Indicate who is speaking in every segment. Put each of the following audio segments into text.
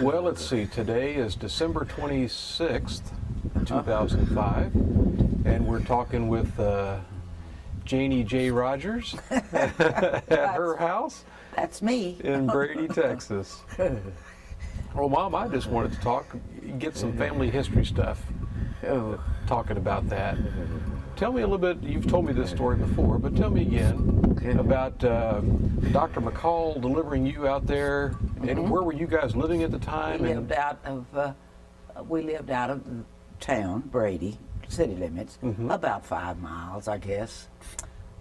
Speaker 1: Well, let's see. Today is December 26th, 2005, and we're talking with Janie J. Rogers at her house.
Speaker 2: That's me.
Speaker 1: In Brady, Texas. Well, Mom, I just wanted to get some family history stuff, talking about that. Tell me a little bit, you've told me this story before, but tell me again about Dr. McCall delivering you out there, and where were you guys living at the time?
Speaker 2: We lived out of town, Brady, city limits, about 5 miles, I guess.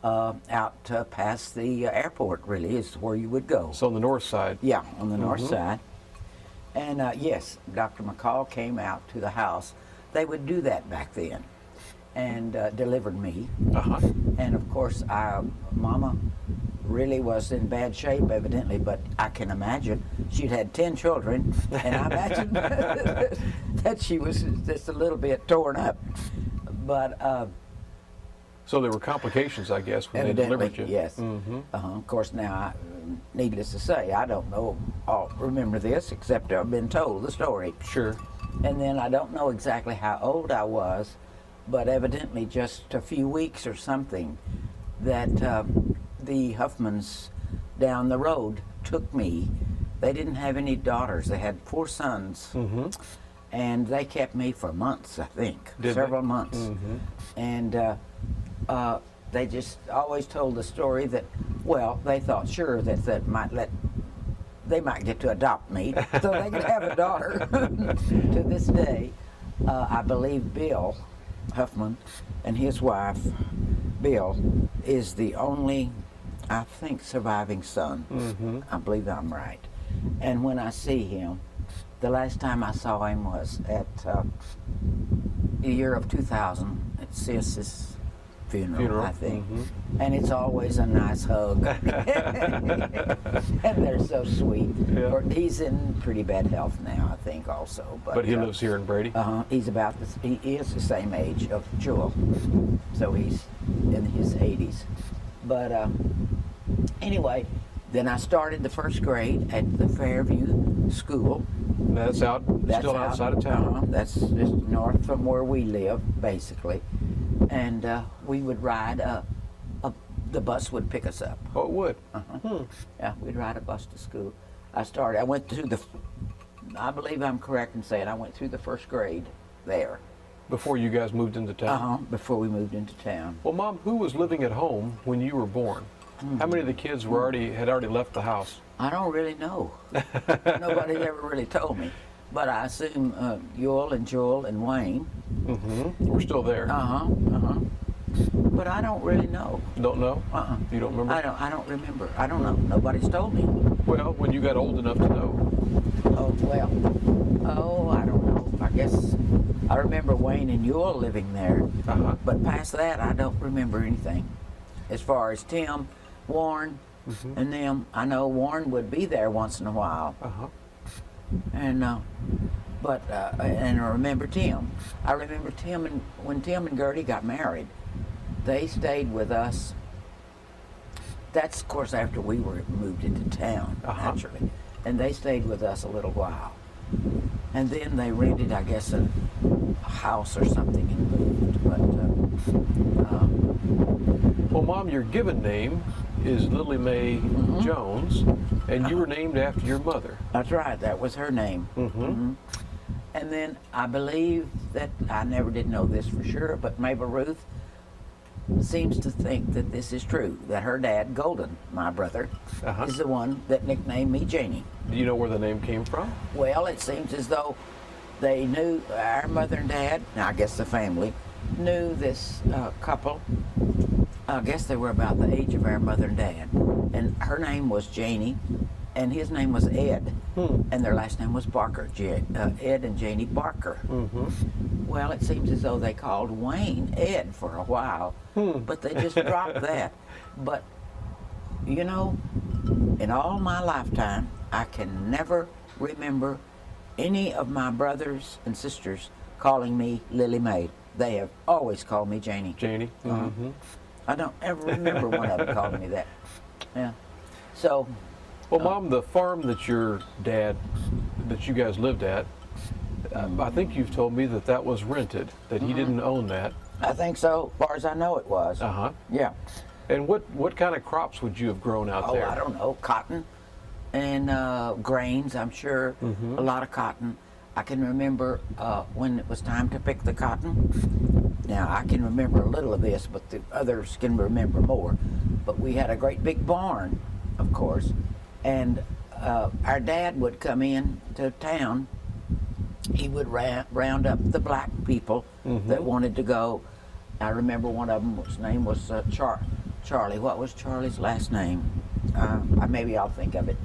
Speaker 2: Out past the airport, really, is where you would go.
Speaker 1: So on the north side?
Speaker 2: Yeah, on the north side. And yes, Dr. McCall came out to the house. They would do that back then, and delivered me. And of course, Mama really was in bad shape, evidently, but I can imagine she'd had 10 children, and I imagine that she was just a little bit torn up. But
Speaker 1: so there were complications, I guess, when they delivered you.
Speaker 2: Yes. Of course, now, needless to say, I don't know, I'll remember this, except I've been told the story.
Speaker 1: Sure.
Speaker 2: And then I don't know exactly how old I was, but evidently just a few weeks or something, that the Huffmans down the road took me. They didn't have any daughters. They had 4 sons. And they kept me for months, I think, several months. And they just always told the story that, well, they thought sure that they might get to adopt me so they could have a daughter. To this day, I believe Bill Huffman and his wife, Bill, is the only, I think, surviving son. I believe I'm right. And when I see him, the last time I saw him was at the year of 2000 at Sis's funeral, I think. And it's always a nice hug. And they're so sweet. He's in pretty bad health now, I think, also.
Speaker 1: But he lives here in Brady?
Speaker 2: He's about he is the same age of Jewel. So he's in his 80s. But anyway, then I started the first grade at the Fairview School.
Speaker 1: That's still outside of town.
Speaker 2: That's just north from where we live, basically. And we would ride the bus would pick us up.
Speaker 1: Oh, it would?
Speaker 2: Yeah, we'd ride a bus to school. I went through I believe I'm correct in saying I went through the first grade there.
Speaker 1: Before you guys moved into town?
Speaker 2: Before we moved into town.
Speaker 1: Well, Mom, who was living at home when you were born? How many of the kids had already left the house?
Speaker 2: I don't really know. Nobody ever really told me. But I assume Yule and Joel and Wayne.
Speaker 1: We're still there.
Speaker 2: But I don't really know.
Speaker 1: Don't know? You don't remember?
Speaker 2: I don't remember. I don't know. Nobody's told me.
Speaker 1: Well, when you got old enough to know.
Speaker 2: I don't know. I guess I remember Wayne and Yule living there. But past that, I don't remember anything. As far as Tim, Warren, and them, I know Warren would be there once in a while. And and I remember Tim. I remember Tim, and when Tim and Gertie got married, they stayed with us. That's, of course, after we were moved into town, naturally. And they stayed with us a little while. And then they rented, I guess, a house or something and moved.
Speaker 1: Well, Mom, your given name is Lily Mae Jones, and you were named after your mother.
Speaker 2: That's right. That was her name. And then I believe that, I never did know this for sure, but Mabel Ruth seems to think that this is true, that her dad, Golden, my brother, is the one that nicknamed me Janie.
Speaker 1: Do you know where the name came from?
Speaker 2: Well, it seems as though they knew, our mother and dad, I guess the family, knew this couple. I guess they were about the age of our mother and dad. And her name was Janie, and his name was Ed. And their last name was Barker, Ed and Janie Barker. Well, it seems as though they called Wayne Ed for a while, but they just dropped that. But, you know, in all my lifetime, I can never remember any of my brothers and sisters calling me Lily Mae. They have always called me Janie.
Speaker 1: Janie?
Speaker 2: I don't ever remember one of them calling me that. Yeah. So.
Speaker 1: Well, Mom, the farm that your dad that you guys lived at, I think you've told me that that was rented, that he didn't own that.
Speaker 2: I think so, as far as I know it was.
Speaker 1: Uh-huh.
Speaker 2: Yeah.
Speaker 1: And what kind of crops would you have grown out
Speaker 2: Oh,
Speaker 1: there?
Speaker 2: I don't know, cotton and grains, I'm sure, a lot of cotton. I can remember when it was time to pick the cotton. Now, I can remember a little of this, but the others can remember more. But we had a great big barn, of course, and our dad would come in to town. He would round up the black people that wanted to go. I remember one of them, his name was Charlie. What was Charlie's last name? Maybe I'll think of it.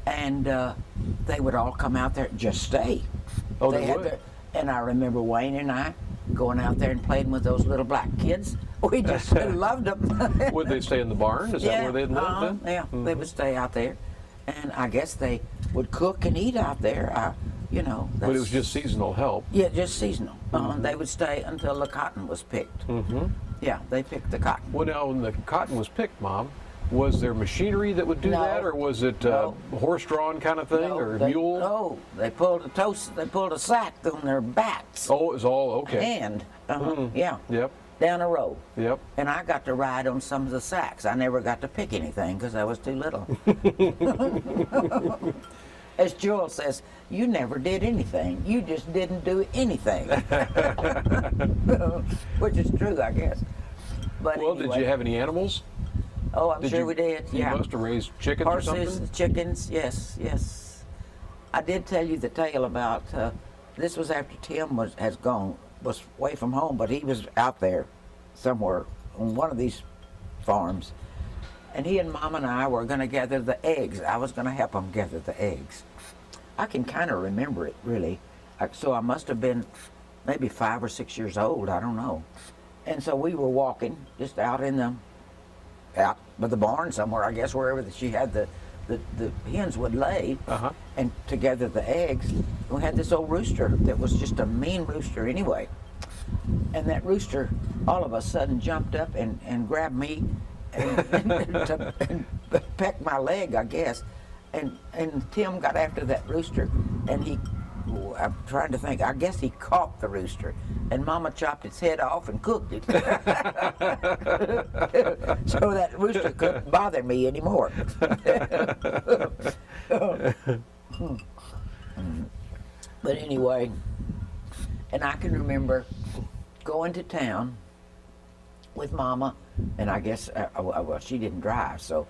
Speaker 2: And they would all come out there and just stay.
Speaker 1: Oh, they would?
Speaker 2: And I remember Wayne and I going out there and playing with those little black kids. We just loved them.
Speaker 1: Would they stay in the barn? Is that where they'd lived then?
Speaker 2: Yeah, they would stay out there. And I guess they would cook and eat out there. You know.
Speaker 1: But it was just seasonal help.
Speaker 2: Yeah, just seasonal. They would stay until the cotton was picked. Yeah, they picked the cotton.
Speaker 1: Well, now, when the cotton was picked, Mom, was there machinery that would do
Speaker 2: No.
Speaker 1: that, or was it
Speaker 2: No.
Speaker 1: horse-drawn kind of thing, or mule?
Speaker 2: No, they pulled a sack on their backs.
Speaker 1: Oh, it was all okay.
Speaker 2: Hand. Yeah.
Speaker 1: Yep.
Speaker 2: Down the road.
Speaker 1: Yep.
Speaker 2: And I got to ride on some of the sacks. I never got to pick anything because I was too little. As Joel says, you never did anything. You just didn't do anything. Which is true, I guess. But
Speaker 1: Well,
Speaker 2: anyway.
Speaker 1: did you have any animals?
Speaker 2: Oh, I'm sure we did. Yeah.
Speaker 1: You must have raised chickens or
Speaker 2: Horses,
Speaker 1: something?
Speaker 2: chickens, yes. I did tell you the tale about, this was after Tim was away from home, but he was out there somewhere on one of these farms. And he and Mom and I were going to gather the eggs. I was going to help them gather the eggs. I can kind of remember it, really. So I must have been maybe 5 or 6 years old, I don't know. And so we were walking just out by the barn somewhere, I guess, wherever she had the hens would lay and to gather the eggs. We had this old rooster that was just a mean rooster anyway. And that rooster all of a sudden jumped up and grabbed me and pecked my leg, I guess. And Tim got after that rooster, and I'm trying to think, I guess he caught the rooster, and Mama chopped its head off and cooked it. So that rooster couldn't bother me anymore. But anyway, and I can remember going to town with Mama, and I guess, well, she didn't drive, so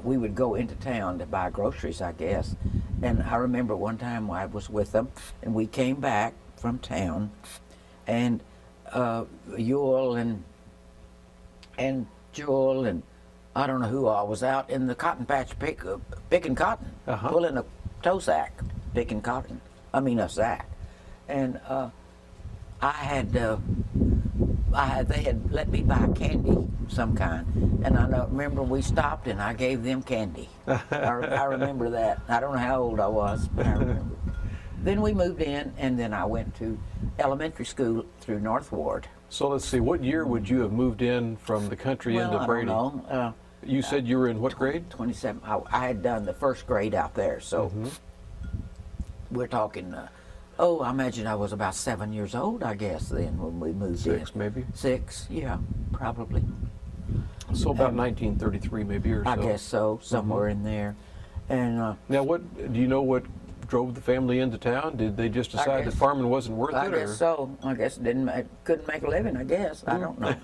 Speaker 2: we would go into town to buy groceries, I guess. And I remember one time I was with them, and we came back from town, and Yule and Jewel and I don't know who all was out in the cotton patch picking cotton, pulling a tow sack, picking cotton. I mean a sack. And they had let me buy candy some kind, and I remember we stopped and I gave them candy. I remember that. I don't know how old I was, but I remember. Then we moved in, and then I went to elementary school through North Ward.
Speaker 1: So let's see, what year would you have moved in from the country into Brady?
Speaker 2: I don't know.
Speaker 1: You said you were in what grade?
Speaker 2: 27. I had done the first grade out there, so we're talking. I imagine I was about 7 years old, I guess, then when we moved in.
Speaker 1: 6, maybe?
Speaker 2: 6, yeah, probably.
Speaker 1: So about 1933, maybe, or so.
Speaker 2: I guess so, somewhere in there. And
Speaker 1: now, do you know what drove the family into town? Did they just decide that farming wasn't worth it?
Speaker 2: I guess so. I guess couldn't make a living, I guess. I don't know.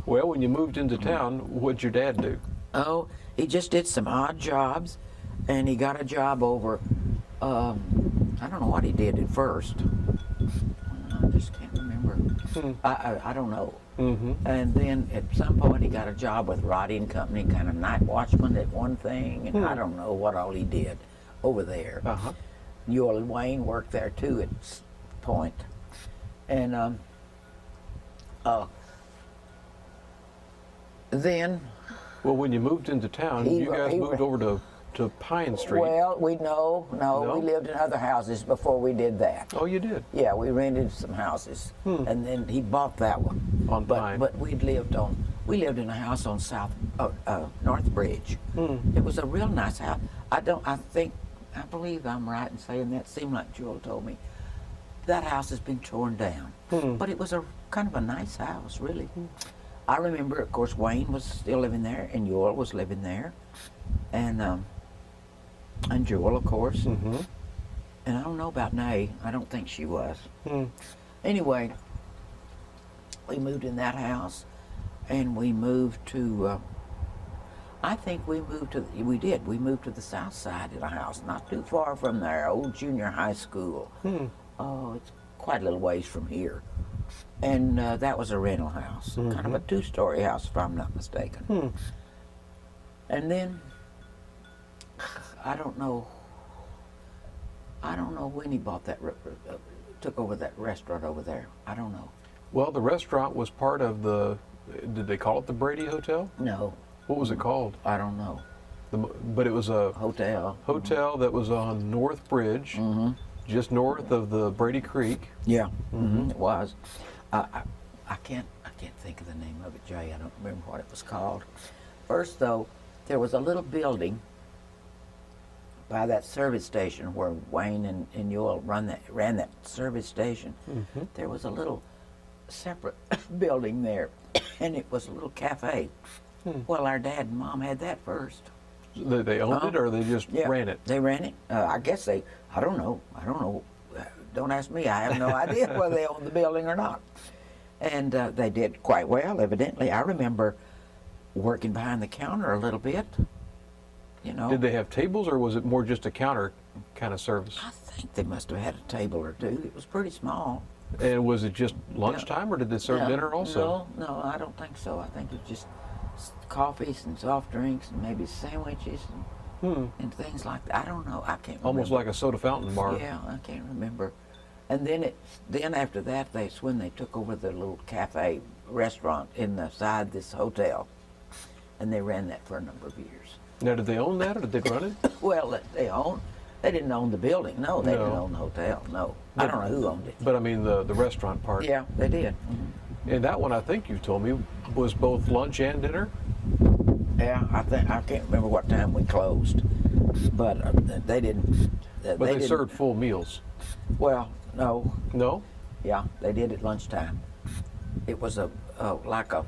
Speaker 1: Well, when you moved into town, what'd your dad do?
Speaker 2: Oh, he just did some odd jobs, and he got a job over, I don't know what he did at first. I just can't remember. I don't know. And then at some point he got a job with Roddy and Company, kind of night watchman at one thing, and I don't know what all he did over there. Yule and Wayne worked there too at point. And then...
Speaker 1: Well, when you moved into town, you guys moved over to Pine Street.
Speaker 2: Well, we lived in other houses before we did that.
Speaker 1: Oh, you did?
Speaker 2: Yeah, we rented some houses, and then he bought that one.
Speaker 1: On Pine.
Speaker 2: But we'd lived on We lived in a house on North Bridge. It was a real nice house. I believe I'm right in saying that. Seemed like Jewel told me. That house has been torn down. But it was a kind of a nice house, really. I remember, of course, Wayne was still living there, and Jewel was living there. And Jewel, of course. And I don't know about Nay. I don't think she was. Anyway, we moved in that house, and we moved to, I think we moved to the south side of the house, not too far from their old junior high school. Oh, it's quite a little ways from here. And that was a rental house, kind of a two-story house, if I'm not mistaken. And then, I don't know when he bought that, took over that restaurant over there. I don't know.
Speaker 1: Well, the restaurant was part of did they call it the Brady Hotel?
Speaker 2: No.
Speaker 1: What was it called?
Speaker 2: I don't know.
Speaker 1: But it was a
Speaker 2: Hotel.
Speaker 1: Hotel that was on North Bridge, just north of the Brady Creek.
Speaker 2: Yeah, it was. I can't think of the name of it, Jay. I don't remember what it was called. First, though, there was a little building by that service station where Wayne and Ewell ran that service station. There was a little separate building there, and it was a little cafe. Well, our dad and mom had that first.
Speaker 1: They owned it, or they just ran it?
Speaker 2: They ran it. I guess I don't know. Don't ask me. I have no idea whether they owned the building or not. And they did quite well, evidently. I remember working behind the counter a little bit. You know.
Speaker 1: Did they have tables, or was it more just a counter kind of service?
Speaker 2: I think they must have had a table or two. It was pretty small.
Speaker 1: And was it just lunchtime, or did they serve dinner also?
Speaker 2: No, I don't think so. I think it was just coffees and soft drinks and maybe sandwiches and things like that. I don't know. I can't remember.
Speaker 1: Almost like a soda fountain bar.
Speaker 2: Yeah, I can't remember. And then after that, that's when they took over the little cafe restaurant inside this hotel, and they ran that for a number of years.
Speaker 1: Now, did they own that, or did they run it?
Speaker 2: Well, they didn't own the building. No, they didn't own the hotel. No, I don't know who owned it.
Speaker 1: But I mean the restaurant part.
Speaker 2: Yeah, they did.
Speaker 1: And that one, I think you told me, was both lunch and dinner?
Speaker 2: Yeah, I can't remember what time we closed, but they didn't.
Speaker 1: But they served full meals.
Speaker 2: Well, no.
Speaker 1: No?
Speaker 2: Yeah, they did at lunchtime. It was like a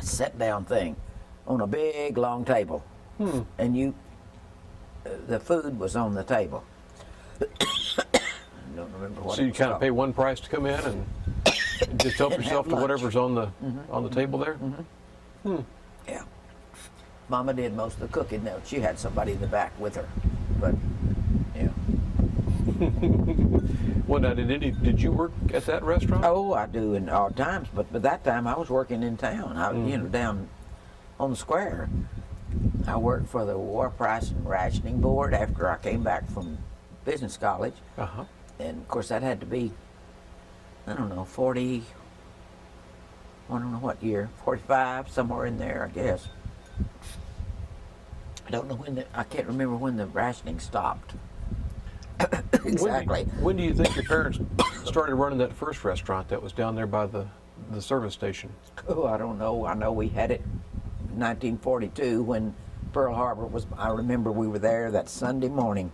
Speaker 2: sit-down thing on a big long table, and the food was on the table. I don't remember what.
Speaker 1: So you kind of pay one price to come in and just help yourself to whatever's on the table there.
Speaker 2: Yeah. Mama did most of the cooking. Now she had somebody in the back with her, but yeah.
Speaker 1: Well, now did you work at that restaurant?
Speaker 2: Oh, I do in odd times, but by that time I was working in town. Down on the square. I worked for the War Price and Rationing Board after I came back from business college. And of course that had to be, I don't know, 40, I don't know what year, 45, somewhere in there, I guess. I don't know I can't remember when the rationing stopped. Exactly.
Speaker 1: When do you think your parents started running that first restaurant that was down there by the service station?
Speaker 2: Oh, I don't know. I know we had it in 1942 when Pearl Harbor was, I remember we were there that Sunday morning.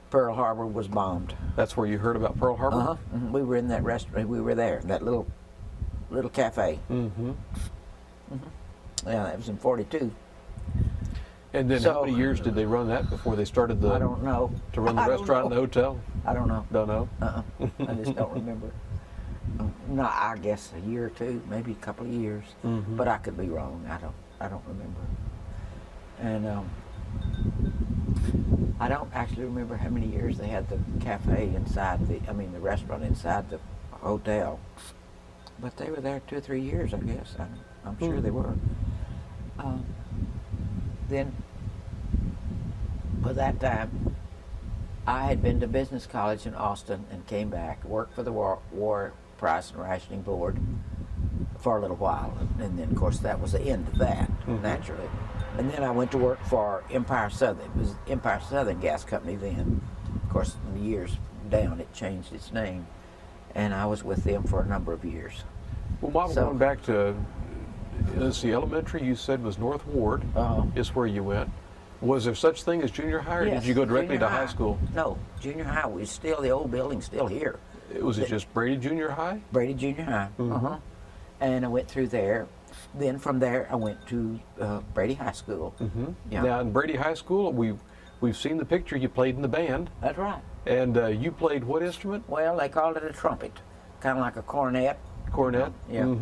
Speaker 2: Pearl Harbor was bombed.
Speaker 1: That's where you heard about Pearl Harbor?
Speaker 2: We were in that restaurant. We were there, that little cafe. Yeah, that was in 42.
Speaker 1: And then how many years did they run that before they started
Speaker 2: I don't know.
Speaker 1: to run the restaurant and the hotel?
Speaker 2: I don't know.
Speaker 1: Don't know?
Speaker 2: I just don't remember. No, I guess a year or two, maybe a couple of years, but I could be wrong. I don't remember. And I don't actually remember how many years they had the cafe inside the restaurant inside the hotel. But they were there 2 or 3 years, I guess. I'm sure they were. Then, by that time, I had been to business college in Austin and came back, worked for the War Price and Rationing Board for a little while. And then, of course, that was the end of that, naturally. And then I went to work for Empire Southern. It was Empire Southern Gas Company then. Of course, in the years down, it changed its name. And I was with them for a number of years.
Speaker 1: Well, Mom,
Speaker 2: So-
Speaker 1: going back to, let's see, elementary you said was North Ward is where you went. Was there such thing as junior high, or
Speaker 2: Yes,
Speaker 1: did you go directly
Speaker 2: junior
Speaker 1: to high school?
Speaker 2: No, junior high. We still, the old building's still here.
Speaker 1: Was it just Brady Junior High?
Speaker 2: Brady Junior High. And I went through there. Then from there, I went to Brady High School. Yeah,
Speaker 1: Now, in Brady High School, we've seen the picture. You played in the band,
Speaker 2: that's right.
Speaker 1: and you played what instrument?
Speaker 2: Well, they called it a trumpet, kind of like a cornet.
Speaker 1: Cornet.
Speaker 2: Yeah.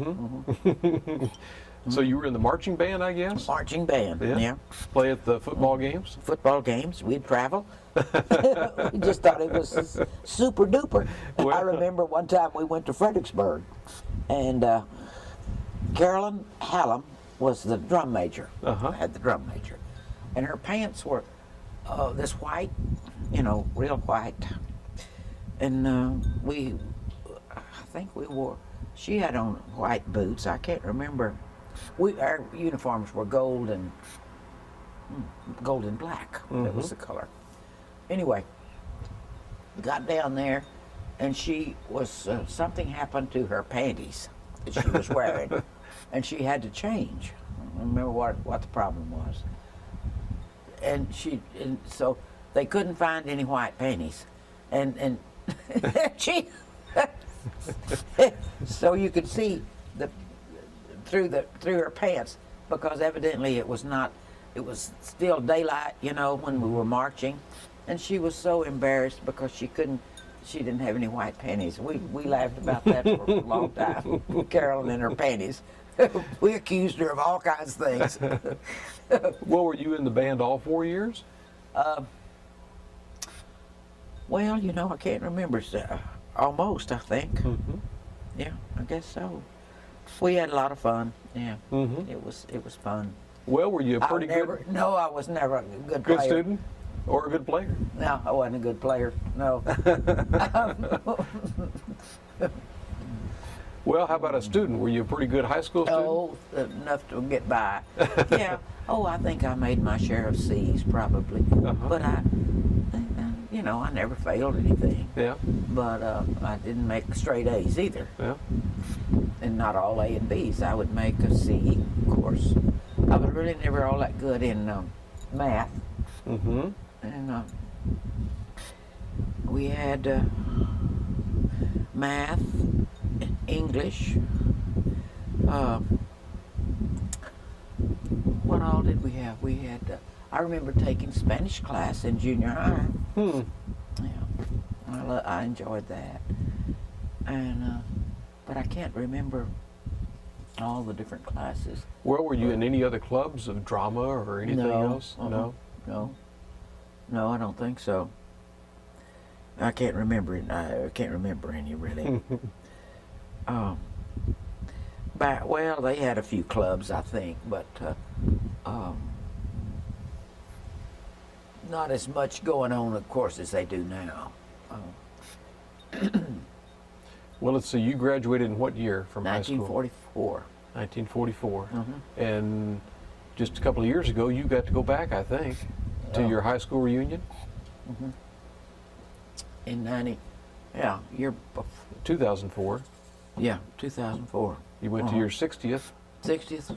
Speaker 1: So you were in the marching band, I guess?
Speaker 2: Marching band. Yeah.
Speaker 1: Play at the football games?
Speaker 2: Football games, we'd travel. We just thought it was super duper.
Speaker 1: Well-
Speaker 2: I remember one time we went to Fredericksburg, and Carolyn Hallam was the drum major. Had the drum major, and her pants were this white, real white, and I think we wore. She had on white boots. I can't remember. Our uniforms were gold and black. That was the color. Anyway, got down there, and she was something happened to her panties that she was wearing, and she had to change. I don't remember what the problem was, and so they couldn't find any white panties, and she. So you could see through her pants, because evidently it was still daylight, when we were marching, and she was so embarrassed because she didn't have any white panties. We laughed about that for a long time. Carolyn and her panties. We accused her of all kinds of things.
Speaker 1: Well, were you in the band all 4 years?
Speaker 2: Well, I can't remember. Almost, I think. Yeah, I guess so. We had a lot of fun. Yeah, it was fun.
Speaker 1: Well, were you a pretty
Speaker 2: No, I was never a good
Speaker 1: good
Speaker 2: player.
Speaker 1: student or a good player?
Speaker 2: No, I wasn't a good player. No.
Speaker 1: Well, how about a student? Were you a pretty good high school student?
Speaker 2: Oh, enough to get by. Yeah. Oh, I think I made my share of C's probably, but I never failed anything.
Speaker 1: Yeah.
Speaker 2: But I didn't make straight A's either,
Speaker 1: Yeah.
Speaker 2: and not all A and B's. I would make a C, of course. I was really never all that good in math,
Speaker 1: Mm-hmm.
Speaker 2: and we had math, English. What all did we have? We had. I remember taking Spanish class in junior high. Yeah, I enjoyed that, and but I can't remember all the different classes.
Speaker 1: Well, were you in any other clubs of drama or anything else? No.
Speaker 2: No, I don't think so. I can't remember it. I can't remember any really. But well, they had a few clubs, I think, but not as much going on, of course, as they do now.
Speaker 1: Well, let's see. You graduated in what year from high school?
Speaker 2: 1944.
Speaker 1: 1944. And just a couple of years ago, you got to go back, I think, to your high school reunion.
Speaker 2: In 90, yeah, year before.
Speaker 1: 2004.
Speaker 2: Yeah, 2004.
Speaker 1: You went to your 60th.
Speaker 2: 60th,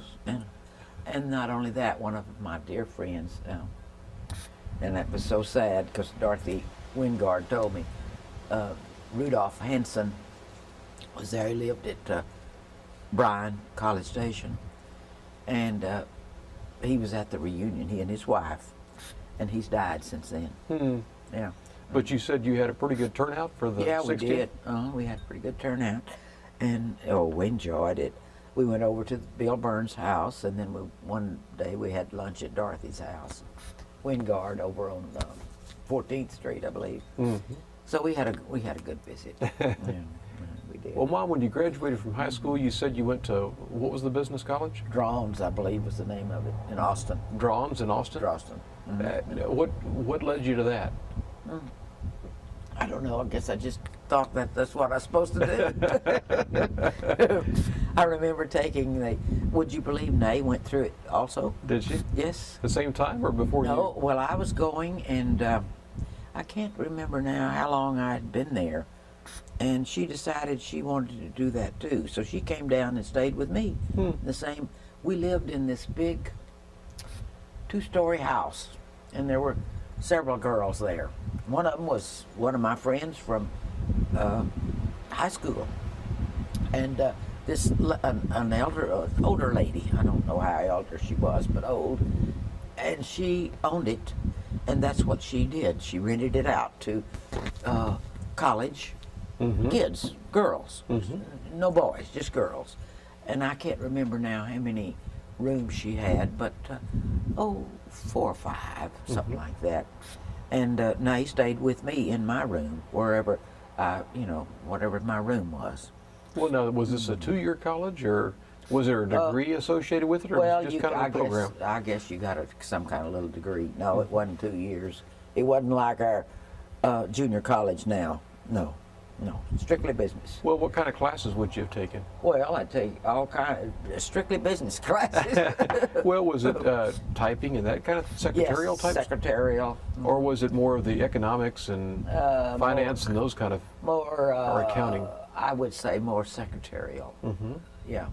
Speaker 2: and not only that, one of my dear friends, and that was so sad because Dorothy Wingard told me, Rudolph Hansen was there. He lived at Bryan College Station, and he was at the reunion, he and his wife, and he's died since then. Yeah.
Speaker 1: But you said you had a pretty good turnout for the 60th?
Speaker 2: Yeah, we did. We had a pretty good turnout, and we enjoyed it. We went over to Bill Burns' house, and then one day we had lunch at Dorothy's house, Wingard, over on 14th Street, I believe. So we had a good visit. Yeah, we did.
Speaker 1: Well, Mom, when you graduated from high school, you said you went to, what was the business college?
Speaker 2: Drons, I believe, was the name of it, in Austin.
Speaker 1: Drons in Austin?
Speaker 2: Austin.
Speaker 1: What led you to that?
Speaker 2: I don't know. I guess I just thought that's what I was supposed to do. I remember taking would you believe Nay went through it also?
Speaker 1: Did she?
Speaker 2: Yes.
Speaker 1: The same time or before you?
Speaker 2: No, well, I was going, and I can't remember now how long I had been there. and she decided she wanted to do that too. So she came down and stayed with me. The same. We lived in this big 2-story house, and there were several girls there. One of them was one of my friends from high school, and an older lady. I don't know how older she was, but old, and she owned it, and that's what she did. She rented it out to college kids, girls, no boys, just girls. And I can't remember now how many rooms she had, but 4 or 5, something like that. And now he stayed with me in my room, wherever, whatever my room was.
Speaker 1: Well, now, was this a 2-year college, or was there a degree associated with it, or was it just kind of a program?
Speaker 2: I guess you got some kind of little degree. No, it wasn't 2 years. It wasn't like our junior college now. No, strictly business.
Speaker 1: Well, what kind of classes would you have taken?
Speaker 2: Well, I take all kind of strictly business classes.
Speaker 1: Well, was it typing and that kind of secretarial
Speaker 2: yes,
Speaker 1: type?
Speaker 2: Secretarial.
Speaker 1: Or was it more of the economics and finance and those kind of,
Speaker 2: or
Speaker 1: accounting?
Speaker 2: I would say more secretarial. Yeah.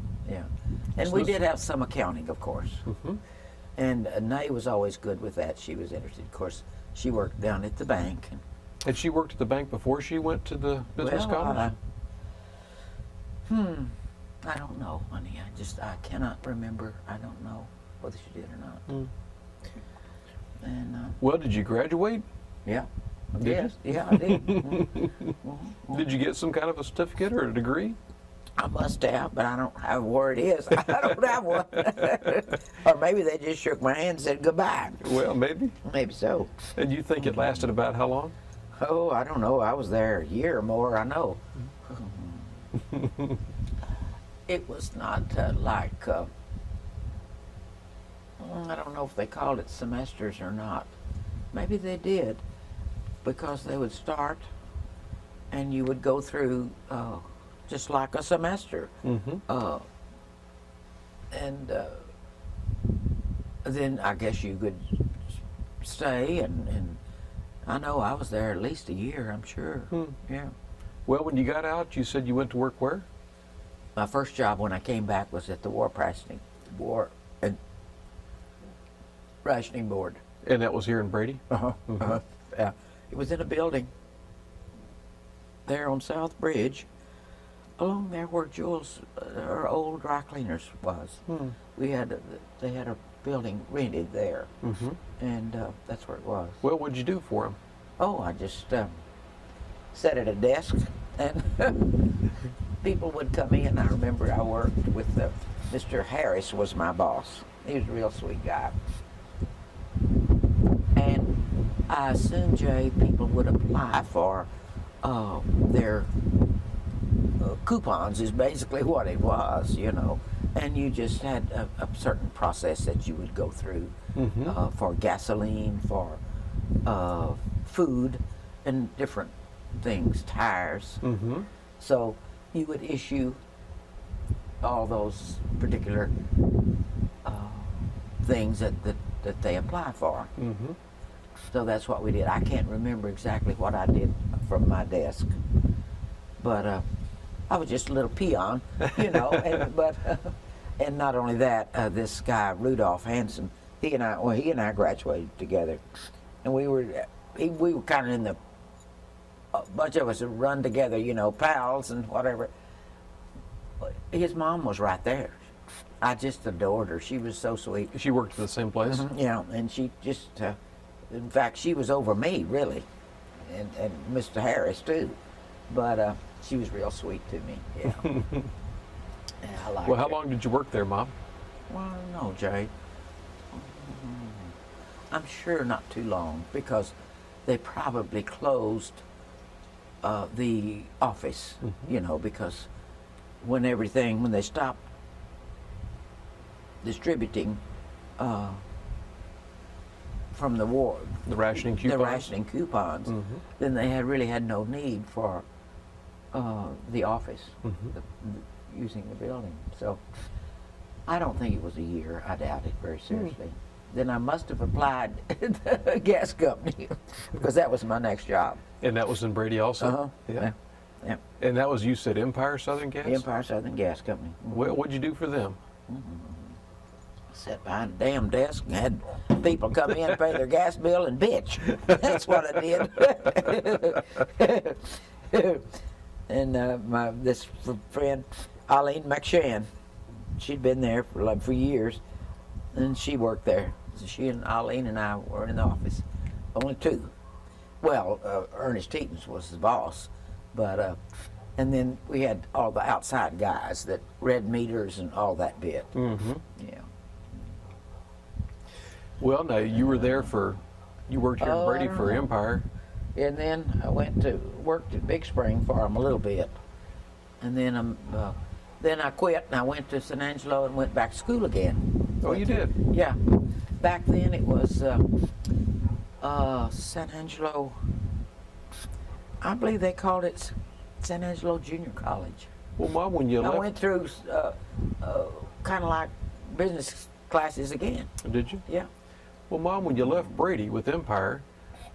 Speaker 2: And we did have some accounting, of course. And Nay was always good with that. She was interested. Of course, she worked down at the bank.
Speaker 1: Had she worked at the bank before she went to the business college?
Speaker 2: I don't know, honey. I cannot remember. I don't know whether she did or not. And
Speaker 1: well, did you graduate?
Speaker 2: yeah.
Speaker 1: Did
Speaker 2: Yes, yeah, I did.
Speaker 1: Did you get some kind of a certificate or a degree?
Speaker 2: I must have, but I don't have where it is. I don't have one. Or maybe they just shook my hand and said goodbye.
Speaker 1: Well, maybe.
Speaker 2: Maybe so.
Speaker 1: And you think it lasted about how long?
Speaker 2: Oh, I don't know. I was there a year or more, I know. It was not like, I don't know if they called it semesters or not. Maybe they did, because they would start and you would go through just like a semester. And then I guess you could stay, and I know I was there at least a year, I'm sure. Yeah.
Speaker 1: Well, when you got out, you said you went to work where?
Speaker 2: My first job when I came back was at the War and Rationing Board.
Speaker 1: And that was here in Brady?
Speaker 2: Yeah. It was in a building there on South Bridge, along there where Jules, our old dry cleaners was. They had a building rented there, and that's where it was.
Speaker 1: Well, what'd you do for him?
Speaker 2: Oh, I just sat at a desk, and people would come in. I remember I worked with Mr. Harris was my boss. He was a real sweet guy. And I assumed, Jay, people would apply for their coupons is basically what it was, and you just had a certain process that you would go through for gasoline, for food, and different things, tires. So you would issue all those particular things that they apply for. So that's what we did. I can't remember exactly what I did from my desk, but I was just a little peon, and not only that, this guy Rudolph Hansen, he and I graduated together, and we were kind of in the, a bunch of us would run together, pals and whatever. His mom was right there. I just adored her. She was so sweet.
Speaker 1: She worked at the same place?
Speaker 2: Yeah, and she just, in fact, she was over me, really, and Mr. Harris, too. But she was real sweet to me, yeah. Yeah, I liked
Speaker 1: Well, how
Speaker 2: her.
Speaker 1: long did you work there, Mom?
Speaker 2: Well, I don't know, Jay. I'm sure not too long, because they probably closed the office, because when they stopped distributing from the war,
Speaker 1: The rationing coupons?
Speaker 2: the rationing coupons, then they really had no need for the office, using the building. So I don't think it was a year. I doubt it very seriously. Then I must have applied at the gas company, because that was my next job.
Speaker 1: And that was in Brady also?
Speaker 2: Yeah.
Speaker 1: And that was, you said, Empire Southern Gas?
Speaker 2: Empire Southern Gas Company.
Speaker 1: What'd you do for them?
Speaker 2: Sat behind a damn desk and had people come in, pay their gas bill, and bitch. That's what I did. And this friend, Eileen McShann, she'd been there for years, and she worked there. So she and Eileen and I were in the office, only two. Well, Ernest Teetons was the boss, but and then we had all the outside guys that read meters and all that bit.
Speaker 1: Mm-hmm.
Speaker 2: Yeah.
Speaker 1: Well, now you were there you worked here in Brady for Empire.
Speaker 2: And then I worked at Big Spring for them a little bit, and then I quit and I went to San Angelo and went back to school again.
Speaker 1: Oh, you did?
Speaker 2: Yeah. Back then it was San Angelo. I believe they called it San Angelo Junior College.
Speaker 1: Well, Mom, when you left...
Speaker 2: I went through kind of like business classes again.
Speaker 1: Did you?
Speaker 2: Yeah.
Speaker 1: Well, Mom, when you left Brady with Empire,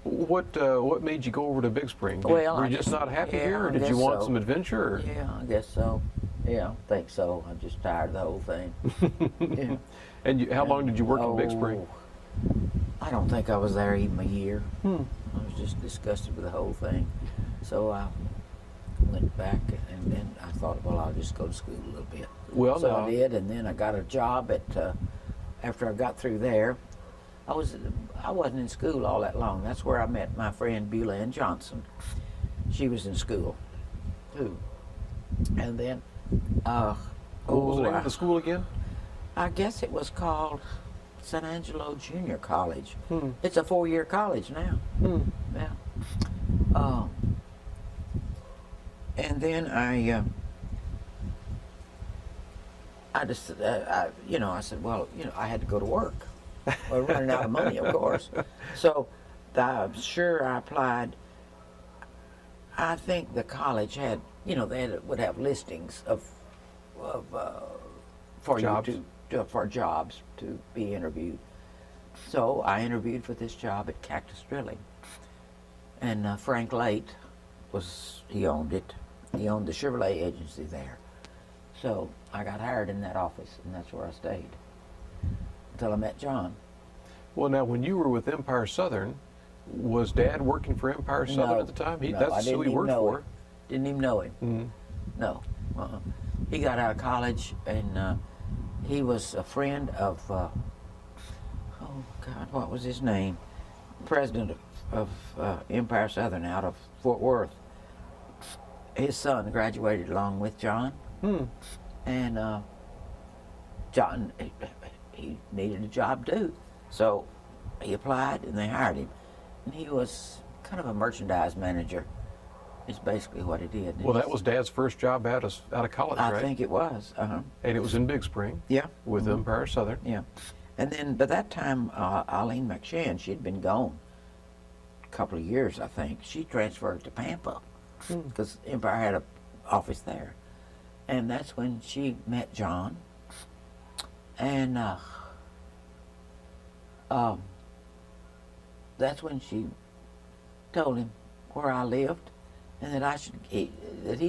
Speaker 1: what made you go over to Big Spring? Were you just not happy here, or did you want some adventure? Or?
Speaker 2: Yeah, I guess so. Yeah, I think so. I'm just tired of the whole thing. Yeah.
Speaker 1: And how long did you work in Big Spring?
Speaker 2: I don't think I was there even a year.
Speaker 1: I
Speaker 2: was just disgusted with the whole thing. So I went back, and then I thought, well, I'll just go to school a little bit.
Speaker 1: Well,
Speaker 2: so I did, and then I got a job at. After I got through there, I wasn't in school all that long. That's where I met my friend Beulah Ann Johnson. She was in school too, and then.
Speaker 1: What was the name of the school again?
Speaker 2: I guess it was called San Angelo Junior College. It's a 4-year college now. Yeah. And then I said, well, I had to go to work. Well, running out of money, of course. So I'm sure I applied. I think the college had, would have listings for
Speaker 1: jobs.
Speaker 2: For jobs to be interviewed. So I interviewed for this job at Cactus Drilling, and Frank Late he owned it. He owned the Chevrolet agency there. So I got hired in that office, and that's where I stayed until I met John.
Speaker 1: Well, now when you were with Empire Southern, was Dad working for Empire Southern at the time? That's who he worked for.
Speaker 2: Didn't even know him.
Speaker 1: Mm-hmm.
Speaker 2: No. He got out of college, and he was a friend of, what was his name? President of Empire Southern out of Fort Worth. His son graduated along with John. And John, he needed a job too. So he applied, and they hired him. And he was kind of a merchandise manager. It's basically what he did.
Speaker 1: Well, that was Dad's first job out of college, right?
Speaker 2: I think it was.
Speaker 1: And it was in Big Spring.
Speaker 2: Yeah.
Speaker 1: With Empire Southern.
Speaker 2: Yeah. And then by that time, Eileen McShann, she'd been gone a couple of years, I think. She transferred to Pampa because Empire had an office there. And that's when she met John. And that's when she told him where I lived, and that he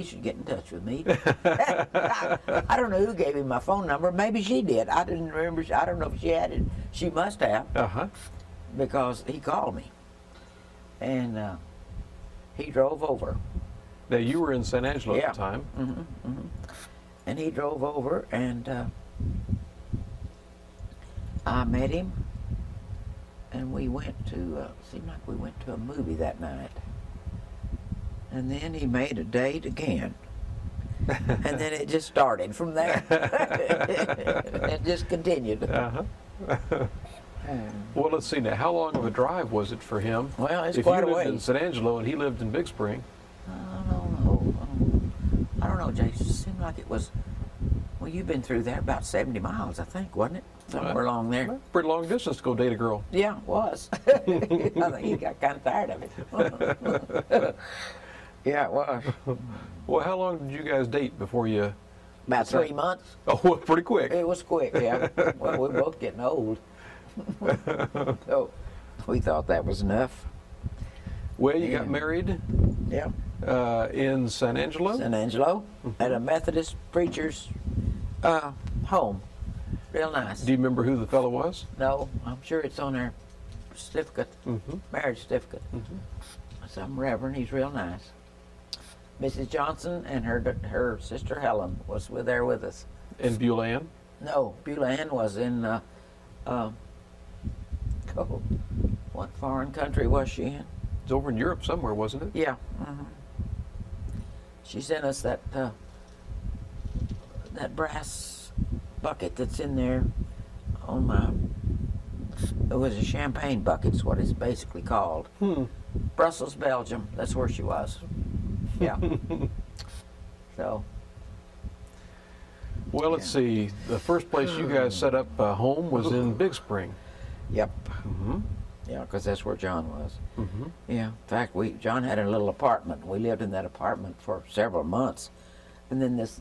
Speaker 2: should get in touch with me. I don't know who gave him my phone number. Maybe she did. I didn't remember. I don't know if she had it. She must have. Because he called me, and he drove over.
Speaker 1: Now you were in San Angelo at the time.
Speaker 2: And he drove over, and I met him, and we went to. Seemed like we went to a movie that night. And then he made a date again. And then it just started from there. It just continued.
Speaker 1: Well, let's see now. How long of a drive was it for him?
Speaker 2: Well, it's quite a way.
Speaker 1: If you lived in San Angelo and he lived in Big Spring.
Speaker 2: I don't know, Jason. It seemed like it was, well, you've been through there about 70 miles, I think, wasn't it? Somewhere along there.
Speaker 1: Pretty long distance to go date a girl.
Speaker 2: Yeah, it was. I think he got kind of tired of it. Yeah, it was.
Speaker 1: Well, how long did you guys date before you...
Speaker 2: About 3 months.
Speaker 1: Oh, pretty quick.
Speaker 2: It was quick, yeah. Well, we're both getting old. So we thought that was enough.
Speaker 1: Well, you got married.
Speaker 2: Yeah.
Speaker 1: In San Angelo?
Speaker 2: San Angelo, at a Methodist preacher's home. Real nice.
Speaker 1: Do you remember who the fellow was?
Speaker 2: No, I'm sure it's on their certificate, marriage certificate. Some reverend, he's real nice. Mrs. Johnson and her sister Helen was there with us.
Speaker 1: In Beulah?
Speaker 2: No, Beulah Ann was in, what foreign country was she in?
Speaker 1: It's over in Europe somewhere, wasn't it?
Speaker 2: Yeah. She sent us that brass bucket that's in there on my. It was a champagne bucket, is what it's basically called. Brussels, Belgium. That's where she was. Yeah. So.
Speaker 1: Well, let's see. The first place you guys set up a home was in Big Spring.
Speaker 2: Yep. Yeah, because that's where John was. Yeah. In fact, John had a little apartment. We lived in that apartment for several months, and then this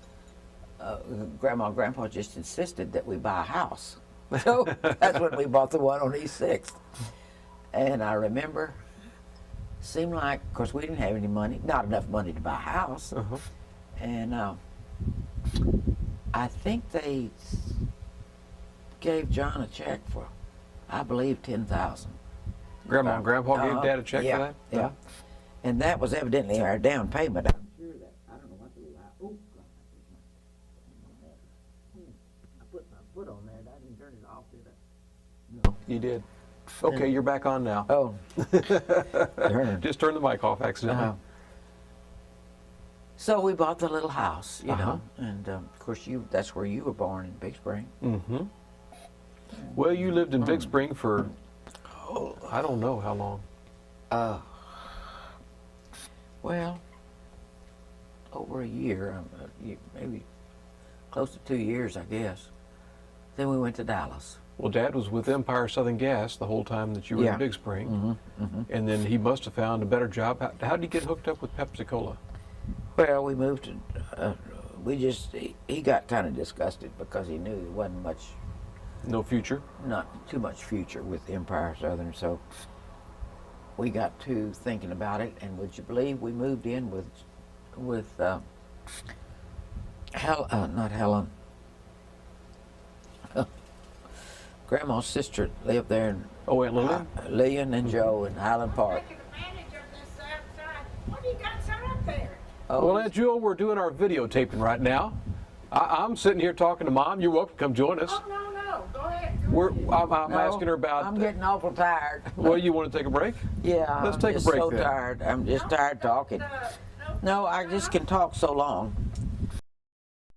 Speaker 2: Grandma and Grandpa just insisted that we buy a house. So that's when we bought the one on East 6th. And I remember, seemed like, of course, we didn't have any money, not enough money to buy a house, and I think they gave John a check for, I believe, $10,000.
Speaker 1: Grandma and Grandpa gave Dad a check for that?
Speaker 2: Yeah. And that was evidently our down payment. I'm sure that, I don't know what the little, oh, God, I put my foot on there. I didn't turn it off, did I? No.
Speaker 1: You did. Okay, you're back on now.
Speaker 2: Oh.
Speaker 1: Just turn the mic off accidentally.
Speaker 2: So we bought the little house, you know, and of course that's where you were born, in Big Spring.
Speaker 1: Well, you lived in Big Spring for, I don't know how long.
Speaker 2: Well, over a year, maybe close to 2 years, I guess. Then we went to Dallas.
Speaker 1: Well, Dad was with Empire Southern Gas the whole time that you were in Big Spring. And then he must have found a better job. How did he get hooked up with Pepsi-Cola?
Speaker 2: Well, we moved to, he got kind of disgusted because he knew there wasn't much.
Speaker 1: No future?
Speaker 2: Not too much future with Empire Southern, so we got to thinking about it, and would you believe we moved in with not Helen. Grandma's sister lived there, and
Speaker 1: Aunt Lillian?
Speaker 2: Lillian and Joe in Highland Park.
Speaker 3: What do you got set up there?
Speaker 1: Well, Aunt Jewel, we're doing our videotaping right now. I'm sitting here talking to Mom. You're welcome to come join us.
Speaker 3: Oh, no. Go ahead.
Speaker 1: I'm asking her about.
Speaker 2: I'm getting awful tired.
Speaker 1: Well, you want to take a break?
Speaker 2: Yeah,
Speaker 1: Let's take a
Speaker 2: I'm just
Speaker 1: break
Speaker 2: so
Speaker 1: then.
Speaker 2: tired. I'm just tired talking. No, I just can talk so long.